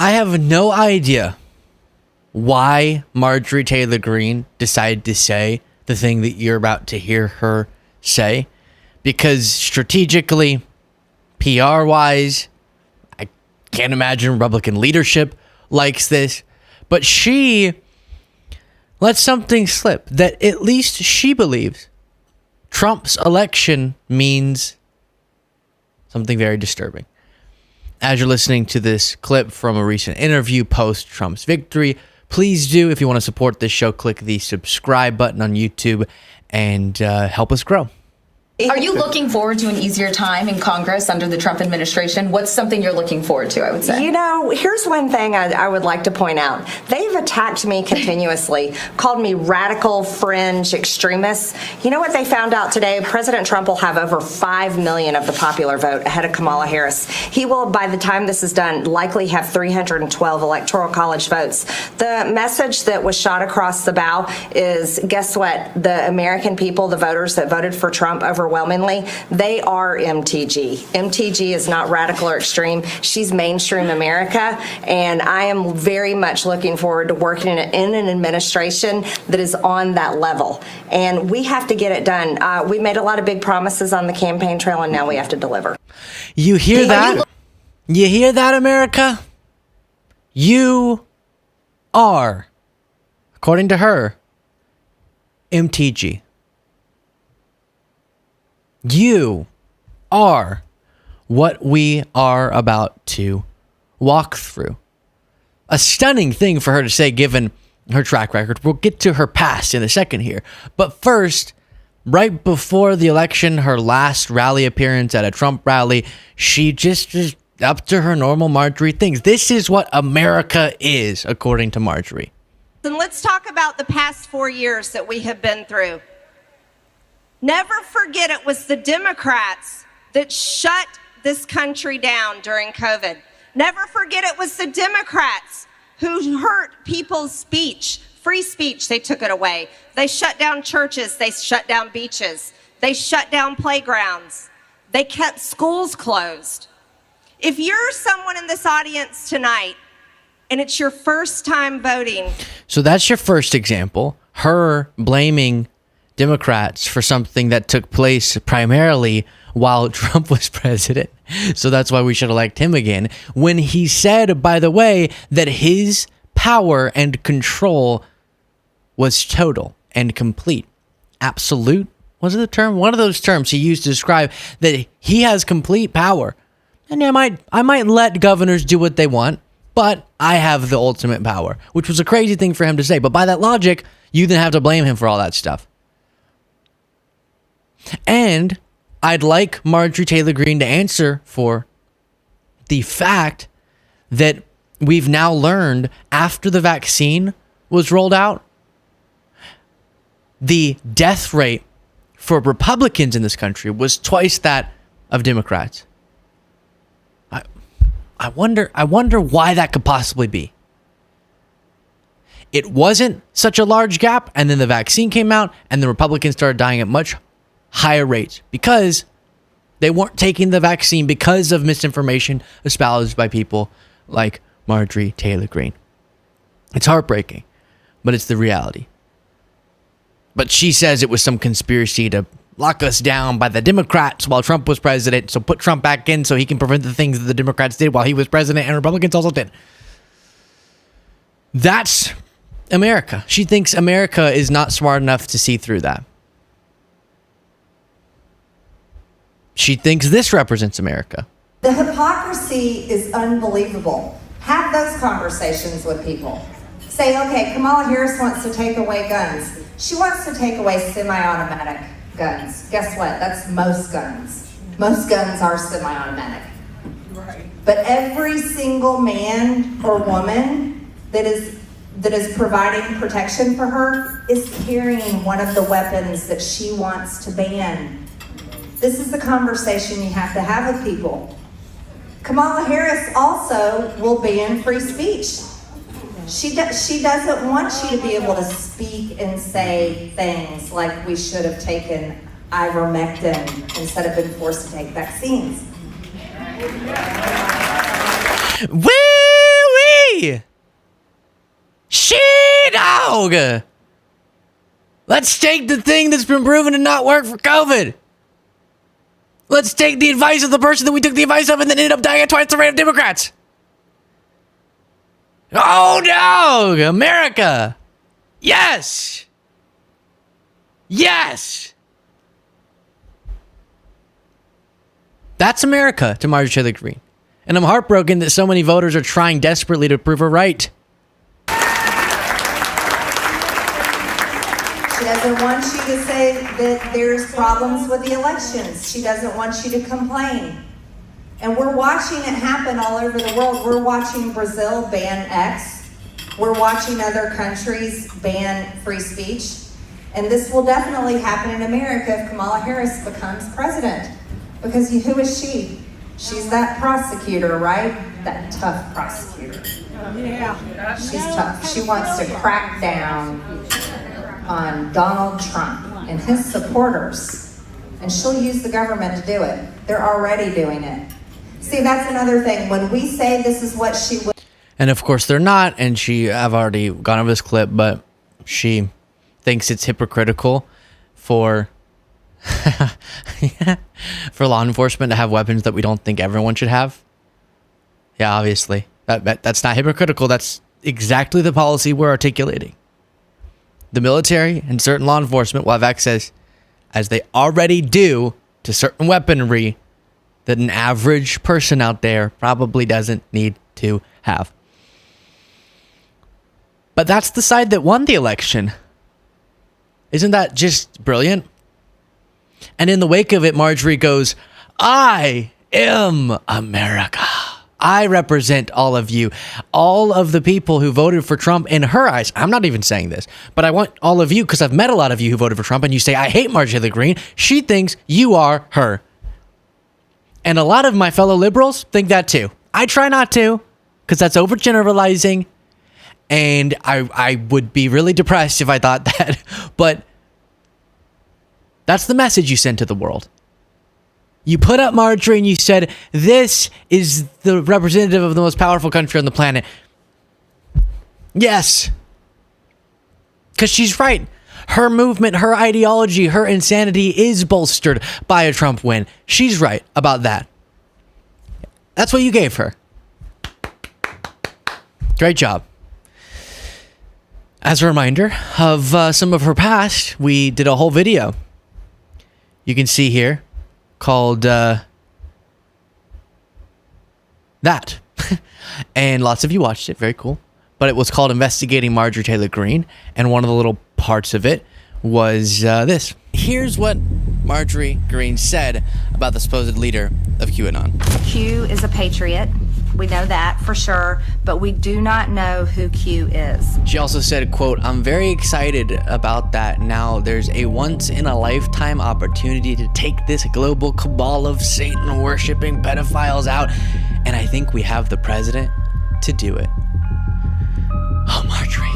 I have no idea why Marjorie Taylor Greene decided to say the thing that you're about to hear her say, because strategically, PR-wise, I can't imagine Republican leadership likes this, but she let something slip that at least she believes Trump's election means something very disturbing. As you're listening to this clip from a recent interview post Trump's victory, please do, if you want to support this show, click the subscribe button on YouTube and help us grow. Are you looking forward to an easier time in Congress under the Trump administration? What's something you're looking forward to, I would say? You know, here's one thing I would like to point out. They've attacked me continuously, called me radical fringe extremists. You know what they found out today? President Trump will have over 5 million of the popular vote ahead of Kamala Harris. He will, by the time this is done, likely have 312 electoral college votes. The message that was shot across the bow is, guess what? The American people, the voters that voted for Trump overwhelmingly, they are MTG. MTG is not radical or extreme. She's mainstream America, and I am very much looking forward to working in an administration that is on that level. And we have to get it done. We made a lot of big promises on the campaign trail, and now we have to deliver. You hear that? You hear that, America? You are, according to her, MTG. You are what we are about to walk through. A stunning thing for her to say, given her track record. We'll get to her past in a second here. But first, right before the election, her last rally appearance at a Trump rally, she just up to her normal Marjorie things. This is what America is, according to Marjorie. And let's talk about the past 4 years that we have been through. Never forget it was the Democrats that shut this country down during COVID. Never forget it was the Democrats who hurt people's speech, free speech. They took it away. They shut down churches. They shut down beaches. They shut down playgrounds. They kept schools closed. If you're someone in this audience tonight and it's your first time voting. So that's your first example. Her blaming Democrats for something that took place primarily while Trump was president. So that's why we should elect him again. When he said, by the way, that his power and control was total and complete. Absolute, was it the term? One of those terms he used to describe that he has complete power. And I might let governors do what they want, but I have the ultimate power, which was a crazy thing for him to say. But by that logic, you then have to blame him for all that stuff. And I'd like Marjorie Taylor Greene to answer for the fact that we've now learned after the vaccine was rolled out, the death rate for Republicans in this country was twice that of Democrats. I wonder why that could possibly be. It wasn't such a large gap, and then the vaccine came out, and the Republicans started dying at much higher rates because they weren't taking the vaccine because of misinformation espoused by people like Marjorie Taylor Greene. It's heartbreaking, but it's the reality. But she says it was some conspiracy to lock us down by the Democrats while Trump was president, so put Trump back in so he can prevent the things that the Democrats did while he was president and Republicans also did. That's America. She thinks America is not smart enough to see through that. She thinks this represents America. The hypocrisy is unbelievable. Have those conversations with people. Say, okay, Kamala Harris wants to take away guns. She wants to take away semi-automatic guns. Guess what? That's most guns. Most guns are semi-automatic. Right. But every single man or woman that is providing protection for her is carrying one of the weapons that she wants to ban. This is the conversation you have to have with people. Kamala Harris also will ban free speech. She doesn't want you to be able to speak and say things like we should have taken ivermectin instead of been forced to take vaccines. Woo-wee! She-dog! Let's take the thing that's been proven to not work for COVID. Let's take the advice of the person that we took the advice of and then ended up dying at twice the rate of Democrats. Oh, dog! America! Yes! Yes! That's America to Marjorie Taylor Greene. And I'm heartbroken that so many voters are trying desperately to prove her right. She doesn't want you to say that there's problems with the elections. She doesn't want you to complain. And we're watching it happen all over the world. We're watching Brazil ban X. We're watching other countries ban free speech. And this will definitely happen in America if Kamala Harris becomes president. Because who is she? She's that prosecutor, right? That tough prosecutor. Yeah. She's tough. She wants to crack down on Donald Trump and his supporters. And she'll use the government to do it. They're already doing it. See, that's another thing. When we say this is what she will. And of course they're not, and I've already gone over this clip, but she thinks it's hypocritical for for law enforcement to have weapons that we don't think everyone should have. Yeah, obviously. That's not hypocritical. That's exactly the policy we're articulating. The military and certain law enforcement will have access, as they already do, to certain weaponry that an average person out there probably doesn't need to have. But that's the side that won the election. Isn't that just brilliant? And in the wake of it, Marjorie goes, I am America. I represent all of you, all of the people who voted for Trump in her eyes. I'm not even saying this, but I want all of you, because I've met a lot of you who voted for Trump, and you say, I hate Marjorie Taylor Greene. She thinks you are her. And a lot of my fellow liberals think that too. I try not to, because that's overgeneralizing, and I would be really depressed if I thought that. But that's the message you send to the world. You put up Marjorie and you said, this is the representative of the most powerful country on the planet. Yes. Because she's right. Her movement, her ideology, her insanity is bolstered by a Trump win. She's right about that. That's what you gave her. Great job. As a reminder of some of her past, we did a whole video. You can see here, called that. And lots of you watched it. Very cool. But it was called Investigating Marjorie Taylor Greene. And one of the little parts of it was this. Here's what Marjorie Greene said about the supposed leader of QAnon. Q is a patriot. We know that for sure, but we do not know who Q is. She also said, quote, I'm very excited about that now. There's a once-in-a-lifetime opportunity to take this global cabal of Satan-worshipping pedophiles out, and I think we have the president to do it. Oh, Marjorie.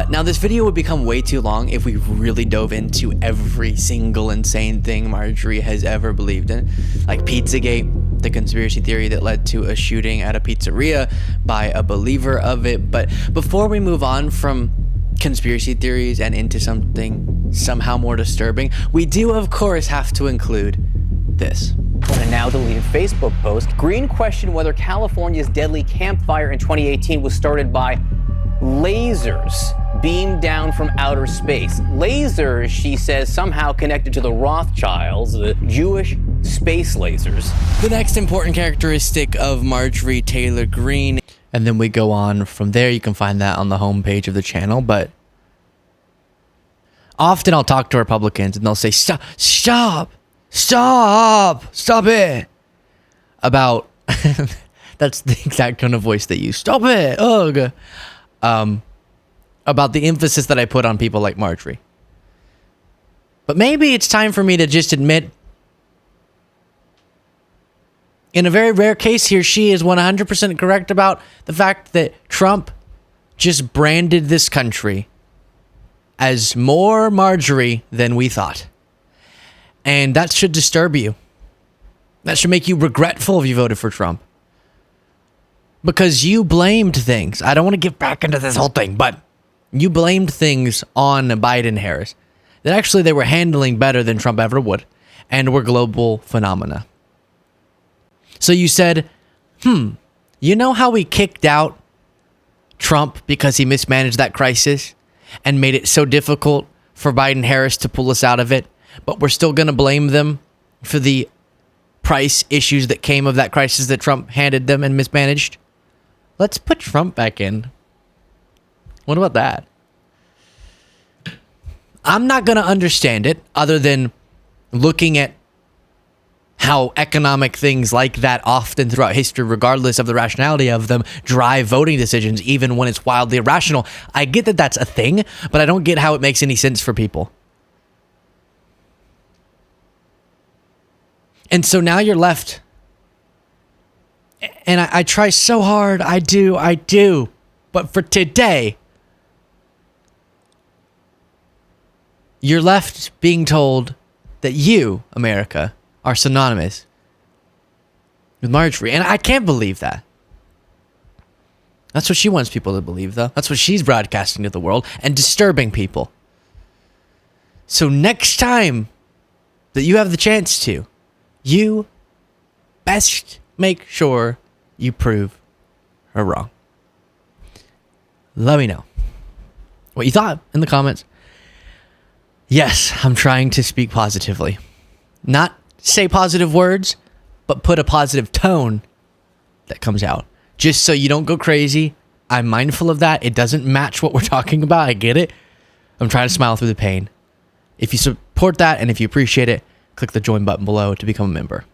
Now, this video would become way too long if we really dove into every single insane thing Marjorie has ever believed in, like Pizzagate, the conspiracy theory that led to a shooting at a pizzeria by a believer of it. But before we move on from conspiracy theories and into something somehow more disturbing, we do, of course, have to include this. In a now deleted Facebook post, Greene questioned whether California's deadly campfire in 2018 was started by lasers beamed down from outer space. Lasers, she says, somehow connected to the Rothschilds, the Jewish space lasers. The next important characteristic of Marjorie Taylor Greene, and then we go on from there. You can find that on the homepage of the channel, but often I'll talk to Republicans and they'll say, stop it. About, that's the exact tone of voice they use. Stop it. Ugh. About the emphasis that I put on people like Marjorie. But maybe it's time for me to just admit, in a very rare case here, she is 100% correct about the fact that Trump just branded this country as more Marjorie than we thought. And that should disturb you. That should make you regretful if you voted for Trump. Because you blamed things. I don't want to get back into this whole thing, but You blamed things on Biden Harris that actually they were handling better than Trump ever would and were global phenomena. So you said, you know how we kicked out Trump because he mismanaged that crisis and made it so difficult for Biden Harris to pull us out of it, but we're still going to blame them for the price issues that came of that crisis that Trump handed them and mismanaged? Let's put Trump back in. What about that? I'm not going to understand it other than looking at how economic things like that often throughout history, regardless of the rationality of them, drive voting decisions, even when it's wildly irrational. I get that that's a thing, but I don't get how it makes any sense for people. And so now you're left. And I try so hard. I do. But for today, you're left being told that you, America, are synonymous with Marjorie. And I can't believe that. That's what she wants people to believe, though. That's what she's broadcasting to the world and disturbing people. So next time that you have the chance to, you best make sure you prove her wrong. Let me know what you thought in the comments. Yes, I'm trying to speak positively. Not say positive words, but put a positive tone that comes out. Just so you don't go crazy. I'm mindful of that. It doesn't match what we're talking about. I get it. I'm trying to smile through the pain. If you support that and if you appreciate it, click the join button below to become a member.